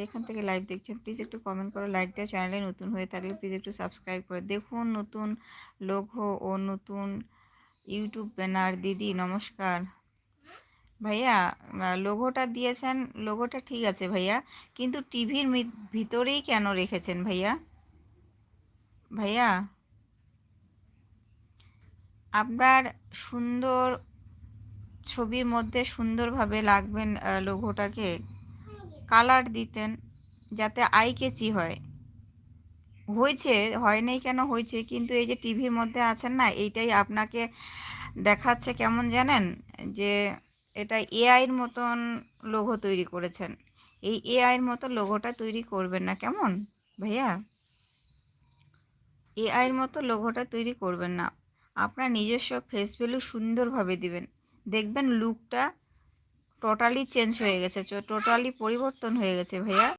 এখান থেকে লাইভ দেখছেন প্লিজ একটু কমেন্ট করে লাইক দেওয়া, চ্যানেলে নতুন হয়ে থাকলে প্লিজ একটু সাবস্ক্রাইব করে দেখুন। নতুন লোগো ও নতুন ইউটিউব ব্যানার। দিদি নমস্কার ভাইয়া। লোগোটা দিয়েছেন, লোগোটা ঠিক আছে ভাইয়া, কিন্তু টিভির ভিতরেই কেন রেখেছেন ভাইয়া? ভাইয়া আপনার সুন্দর ছবির মধ্যে সুন্দরভাবে লাগবেন, লোগোটাকে কালার দিতেন যাতে আই ক্যাচি হয়। হয়েছে, হয় নাই কেন, হয়েছে, কিন্তু এই যে টিভির মধ্যে আছেন না, এইটাই আপনাকে দেখাচ্ছে কেমন জানেন, যে এটা এআইয়ের মতন লোগো তৈরি করেছেন। এই এআইয়ের মতো লোগোটা তৈরি করবেন না কেমন ভাইয়া, এআইয়ের মতো লোগোটা তৈরি করবেন না। আপনার নিজস্ব ফেস ভ্যালু সুন্দরভাবে দিবেন, দেখবেন লুকটা টোটালি চেঞ্জ হয়ে গেছে, টোটালি পরিবর্তন হয়ে গেছে ভাইয়া।